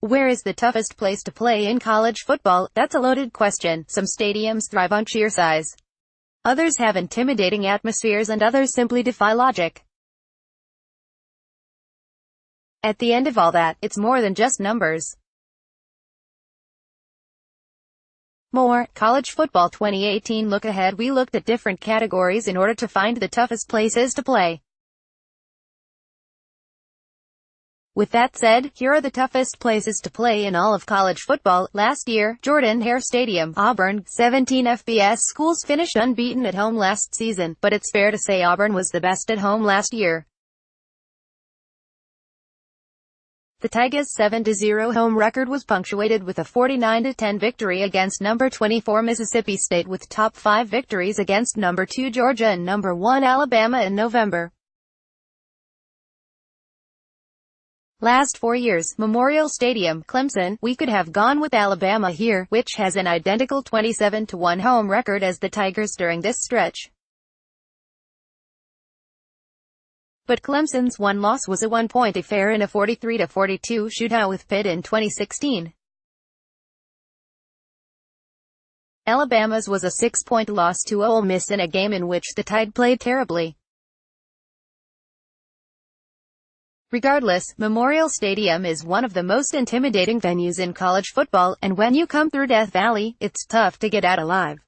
Where is the toughest place to play in college football? That's a loaded question. Some stadiums thrive on sheer size. Others have intimidating atmospheres and others simply defy logic. At the end of all that, it's more than just numbers. More College Football 2018 Look Ahead. We looked at different categories in order to find the toughest places to play. With that said, here are the toughest places to play in all of college football. Last year, Jordan-Hare Stadium, Auburn. 17 FBS schools finished unbeaten at home last season, but it's fair to say Auburn was the best at home last year. The Tigers' 7-0 home record was punctuated with a 49-10 victory against number 24 Mississippi State, with top 5 victories against number 2 Georgia and number 1 Alabama in November. Last 4 years, Memorial Stadium, Clemson. We could have gone with Alabama here, which has an identical 27-1 home record as the Tigers during this stretch. But Clemson's one loss was a 1-point affair in a 43-42 shootout with Pitt in 2016. Alabama's was a 6-point loss to Ole Miss in a game in which the Tide played terribly. Regardless, Memorial Stadium is one of the most intimidating venues in college football, and when you come through Death Valley, it's tough to get out alive.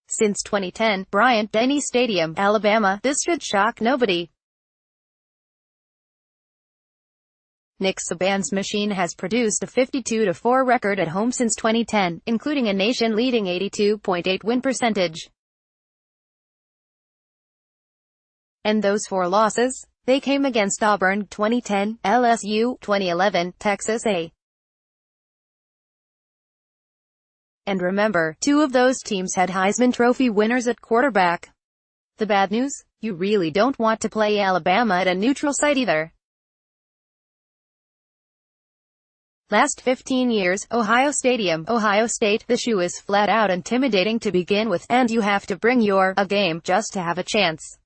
Since 2010, Bryant-Denny Stadium, Alabama. This should shock nobody. Nick Saban's machine has produced a 52-4 record at home since 2010, including a nation-leading 82.8 win percentage. And those 4 losses? They came against Auburn, 2010, LSU, 2011, Texas A. And remember, 2 of those teams had Heisman Trophy winners at quarterback. The bad news? You really don't want to play Alabama at a neutral site either. Last 15 years, Ohio Stadium, Ohio State. The shoe is flat out intimidating to begin with, and you have to bring your A game just to have a chance.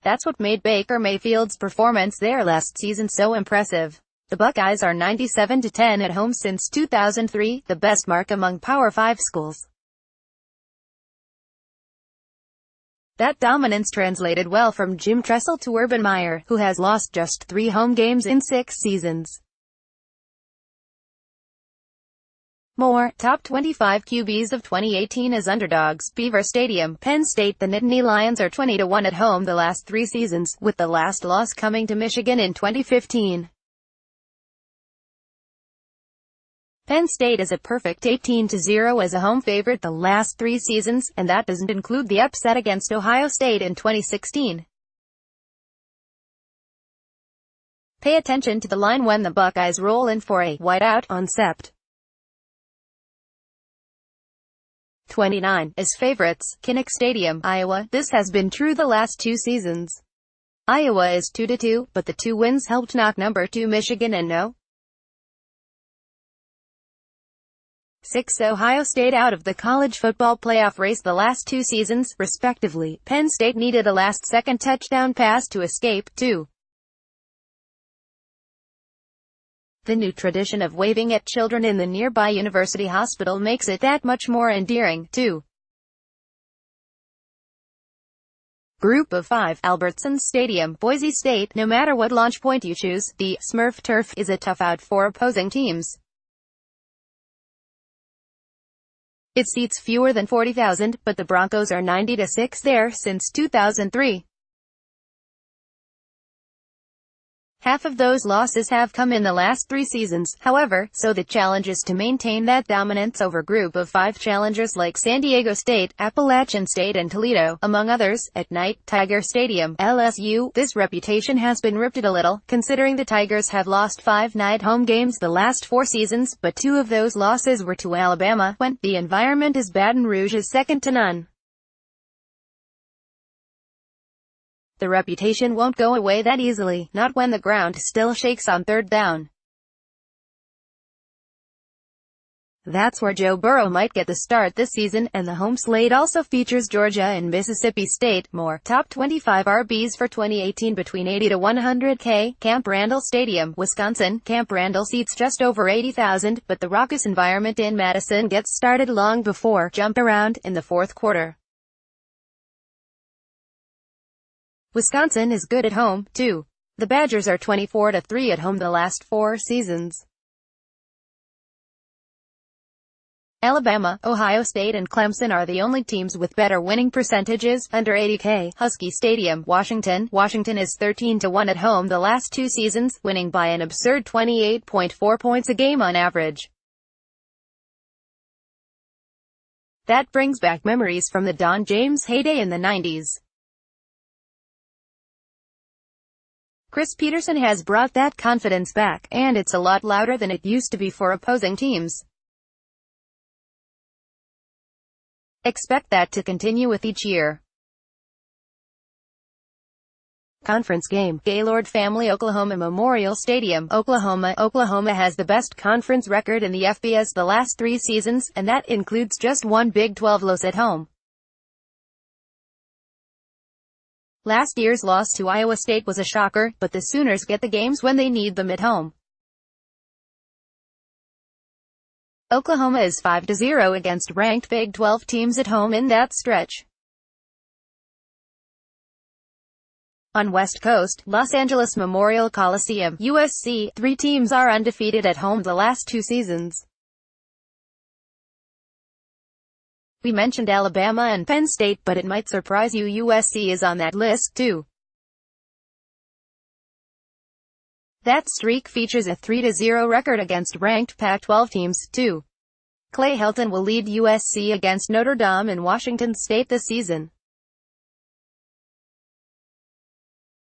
That's what made Baker Mayfield's performance there last season so impressive. The Buckeyes are 97-10 at home since 2003, the best mark among Power 5 schools. That dominance translated well from Jim Tressel to Urban Meyer, who has lost just 3 home games in 6 seasons. More Top 25 QBs of 2018 as underdogs. Beaver Stadium, Penn State. The Nittany Lions are 20-1 at home the last 3 seasons, with the last loss coming to Michigan in 2015. Penn State is a perfect 18-0 as a home favorite the last 3 seasons, and that doesn't include the upset against Ohio State in 2016. Pay attention to the line when the Buckeyes roll in for a whiteout on Sept. 29 as favorites. Kinnick Stadium, Iowa. This has been true the last 2 seasons. Iowa is 2-2, but the 2 wins helped knock number 2 Michigan and no. 6 Ohio State out of the college football playoff race the last 2 seasons, respectively. Penn State needed a last-second touchdown pass to escape, too. The new tradition of waving at children in the nearby University Hospital makes it that much more endearing, too. Group of 5, Albertsons Stadium, Boise State. No matter what launch point you choose, the Smurf turf is a tough out for opposing teams. It seats fewer than 40,000, but the Broncos are 90-6 there since 2003. Half of those losses have come in the last 3 seasons, however, so the challenge is to maintain that dominance over Group of 5 challengers like San Diego State, Appalachian State and Toledo, among others. At night, Tiger Stadium, LSU. This reputation has been ripped a little, considering the Tigers have lost 5 night home games the last 4 seasons, but 2 of those losses were to Alabama, when the environment is Baton Rouge is second to none. The reputation won't go away that easily, not when the ground still shakes on 3rd down. That's where Joe Burrow might get the start this season, and the home slate also features Georgia and Mississippi State. More top 25 RBs for 2018 between 80 to 100K. Camp Randall Stadium, Wisconsin. Camp Randall seats just over 80,000, but the raucous environment in Madison gets started long before jump around in the fourth quarter. Wisconsin is good at home, too. The Badgers are 24-3 at home the last 4 seasons. Alabama, Ohio State and Clemson are the only teams with better winning percentages, under 80K. Husky Stadium, Washington. Washington is 13-1 at home the last 2 seasons, winning by an absurd 28.4 points a game on average. That brings back memories from the Don James heyday in the 90s. Chris Peterson has brought that confidence back, and it's a lot louder than it used to be for opposing teams. Expect that to continue with each year. Conference game, Gaylord Family Oklahoma Memorial Stadium, Oklahoma. Oklahoma has the best conference record in the FBS the last 3 seasons, and that includes just 1 Big 12 loss at home. Last year's loss to Iowa State was a shocker, but the Sooners get the games when they need them at home. Oklahoma is 5-0 against ranked Big 12 teams at home in that stretch. On West Coast, Los Angeles Memorial Coliseum, USC, 3 teams are undefeated at home the last 2 seasons. We mentioned Alabama and Penn State, but it might surprise you USC is on that list, too. That streak features a 3-0 record against ranked Pac-12 teams, too. Clay Helton will lead USC against Notre Dame and Washington State this season.